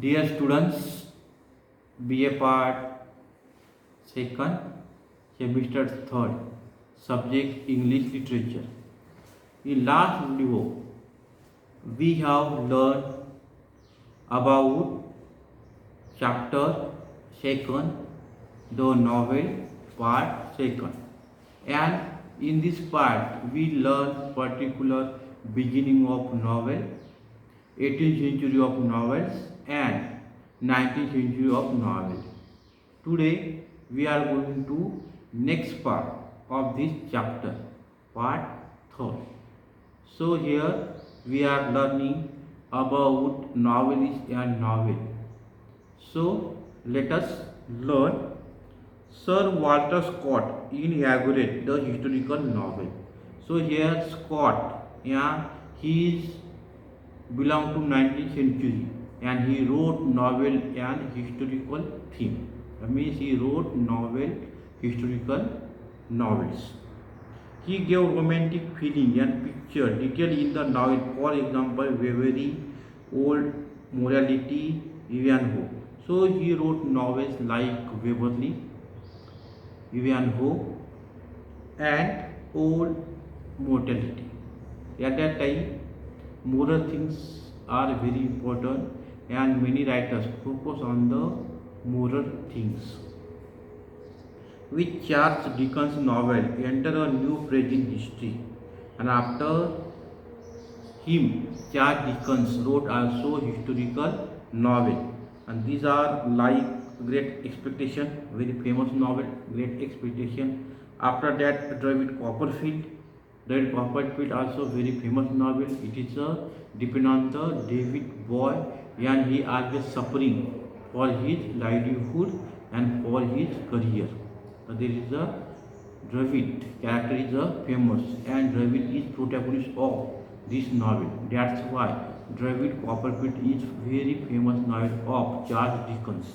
Dear students, BA Part second, semester third, subject English Literature. In last video, we have learned about chapter second, the novel part second, and in this part we learn particular beginning of novel, 18th century of novels, and 19th century of novels. Today we are going to next part of this chapter, part third. So here we are learning about novelist and novel. So let us learn Sir Walter Scott inaugurated the historical novel. So here Scott, yeah, he is belong to 19th century and he wrote novel and historical theme. That means he wrote novel, historical novels. He gave romantic feeling and picture detailed in the novel. For example, Waverley, Old Morality, Ivanhoe. So he wrote novels like Waverley, Ivanhoe, and Old Mortality. At that time, moral things are very important and many writers focus on the moral things. With Charles Dickens' novel enter a new page in history, and after him Charles Dickens wrote also historical novel, and these are like Great Expectation, very famous novel, Great Expectation. After that, David Copperfield. David Copperfield also very famous novel. It is a depend on the David boy, and he always suffering for his livelihood and for his career. There is a David character is a famous, and David is protagonist of this novel. That's why David Copperfield is very famous novel of Charles Dickens.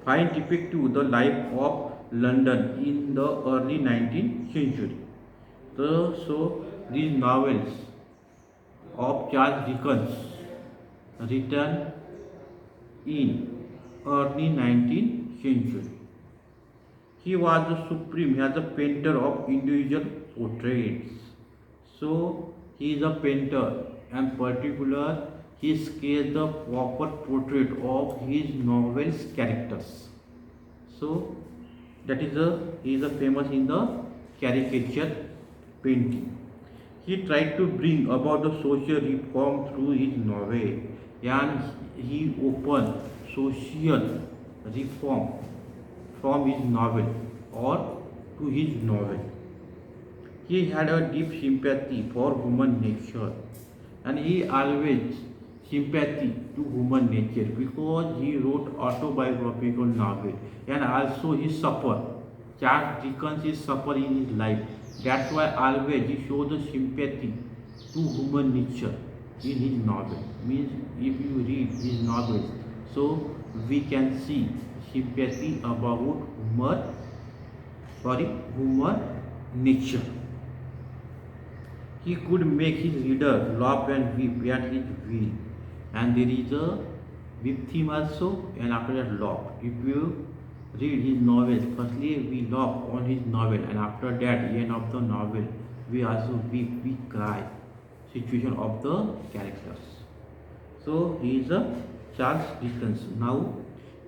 Fine depictive the life of London in the early 19th century. So these novels of Charles Dickens written in early 19th century. He was the supreme as a painter of individual portraits. So he is a painter and particular he sketched the proper portrait of his novel's characters. So that is a he is a famous in the caricature painting. He tried to bring about the social reform through his novel, and he opened social reform from his novel or to his novel. He had a deep sympathy for human nature, and he always sympathy to human nature because he wrote autobiographical novel and also he suffered. Charles Dickens is suffer in his life. That's why always he shows the sympathy to human nature in his novel. Means if you read his novels, so we can see sympathy about human nature. He could make his reader laugh and weep at his will. And there is a weep theme also, and after that laugh. If you read his novels, firstly we laugh on his novel, and after that, end of the novel, we also weep, we cry. Situation of the characters. So he is a Charles Dickens. Now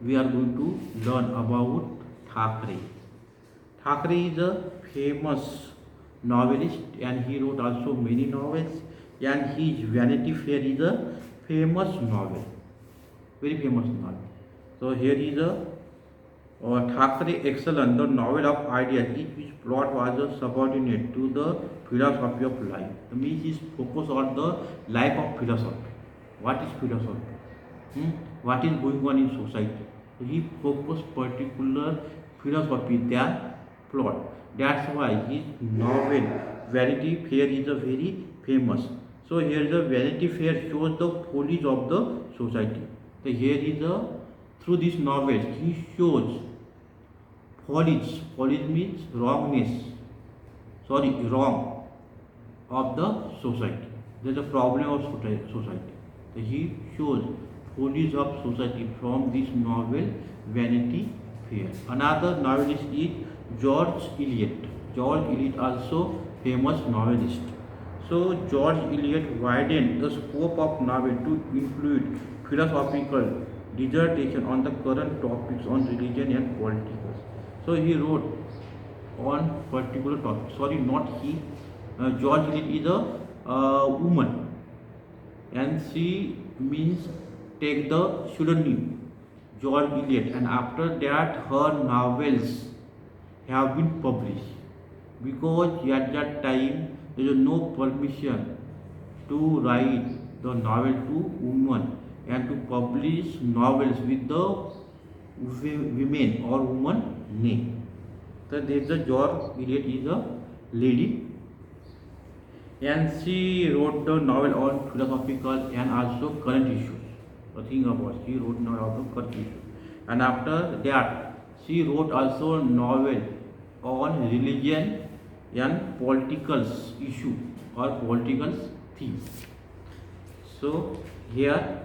we are going to learn about Thackeray. Thackeray is a famous novelist and he wrote also many novels, and his Vanity Fair is a famous novel, very famous novel. So here is a Thackeray Excellent, the novel of ideas, which plot was a subordinate to the philosophy of life. The means is focus on the life of philosophy. What is philosophy? What is going on in society? So he focused particular philosophy than plot. That's why his novel Vanity Fair is a very famous. So here is a Vanity Fair shows the follies of the society. So here is a through this novel he shows follies. Follies means wrongness. Sorry, wrong of the society. There is a problem of society. So he shows follies of society from this novel Vanity Fair. Another novelist is George Eliot. George Eliot also famous novelist. So George Eliot widened the scope of novel to include philosophical dissertation on the current topics on religion and politics. So he wrote on particular topic. Sorry, not he. George Eliot is a woman, and she means take the pseudonym George Eliot, and after that her novels have been published, because at that time there is no permission to write the novel to women and to publish novels with the women or woman name. So there is a George Eliot is a lady, and she wrote the novel on philosophical and also current issues. The thing about she wrote novel on current issues, and after that she wrote also novel on religion and political issue or political themes. So here,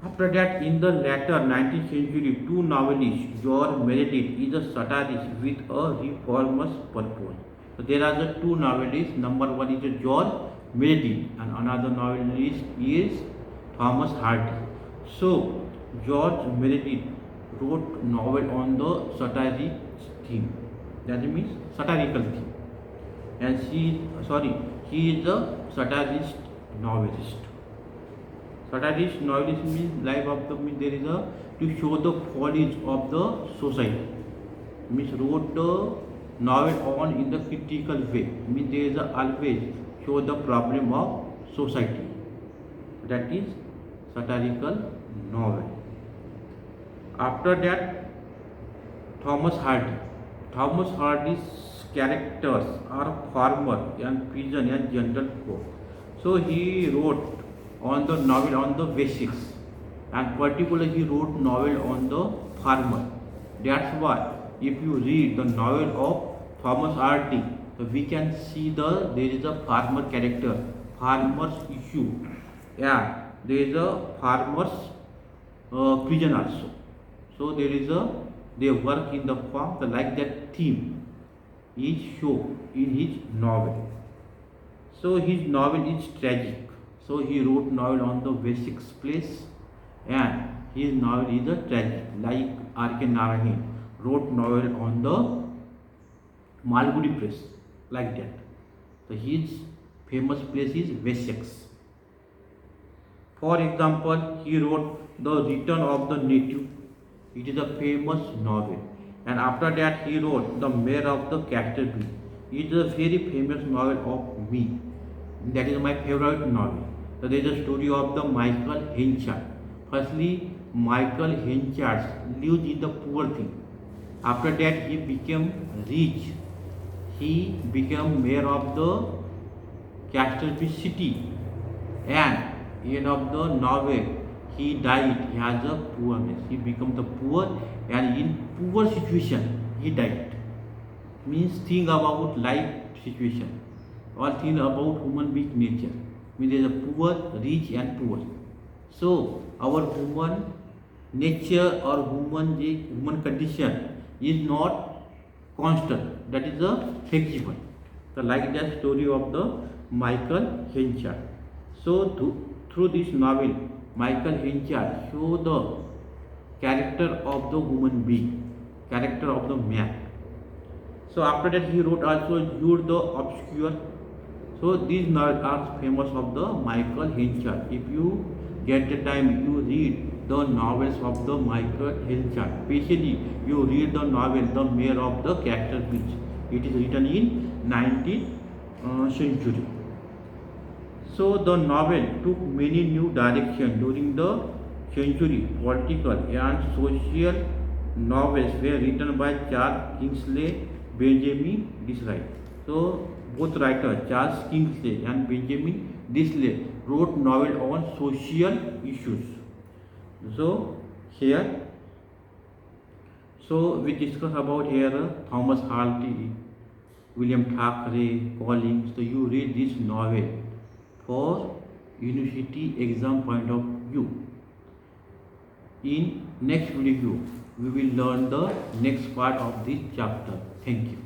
after that, in the later 19th century, two novelists, George Meredith is a satirist with a reformist purpose. So there are the two novelists. Number one is George Meredith, and another novelist is Thomas Hardy. So George Meredith wrote novel on the satiric theme. That means satirical theme, and he is a satirist novelist. Satirist novelist means life of the means there is a to show the follies of the society. Means wrote the novel on in the critical way. Means there is a always show the problem of society. That is satirical novel. After that, Thomas Hardy. Thomas Hardy's characters are farmer and peasant and gentlefolk. So he wrote on the novel on the basics, and particularly he wrote novel on the farmer. That's why if you read the novel of Thomas Hardy, we can see there is a farmer character, farmer's issue, and there is a farmer's prison also. So there is a they work in the farm. Like that theme is shown in his novel. So his novel is tragic. So he wrote novel on the basics place, and his novel is a tragic. Like R.K. Narayan wrote novel on the Malgudi Press, like that. So his famous place is Wessex. For example, he wrote The Return of the Native. It is a famous novel. And after that he wrote The Mayor of the Canterbury. It is a very famous novel of me. That is my favorite novel. So there is a story of the Michael Henchard. Firstly, Michael Henchard lived in the poor thing. After that he became rich. He became mayor of the Canterbury city. And end of the novel, he died. He has a poorness. He became the poor, and in poor situation he died. Means think about life situation, or think about human being nature. Means there is a poor, rich, and poor. So our human nature or human condition is not constant. That is a flexible. So like that story of the Michael Henchard. So through this novel, Michael Henchard show the character of the human being, character of the man. So after that he wrote also Jude the Obscure. So these novels are famous of the Michael Henchard. If you get the time, you read the novels of the Michael Henchard. Especially you read the novel The Mayor of the Canterbury. It is written in 19th century. So the novel took many new directions during the century. Political and social novels were written by Charles Kingsley, Benjamin Disraeli. So both writers, Charles Kingsley and Benjamin Disraeli, wrote novel on social issues. So here, so we discuss about here Thomas Hardy, William Thackeray, Collins. So you read this novel for university exam point of view. In next video, we will learn the next part of this chapter. Thank you.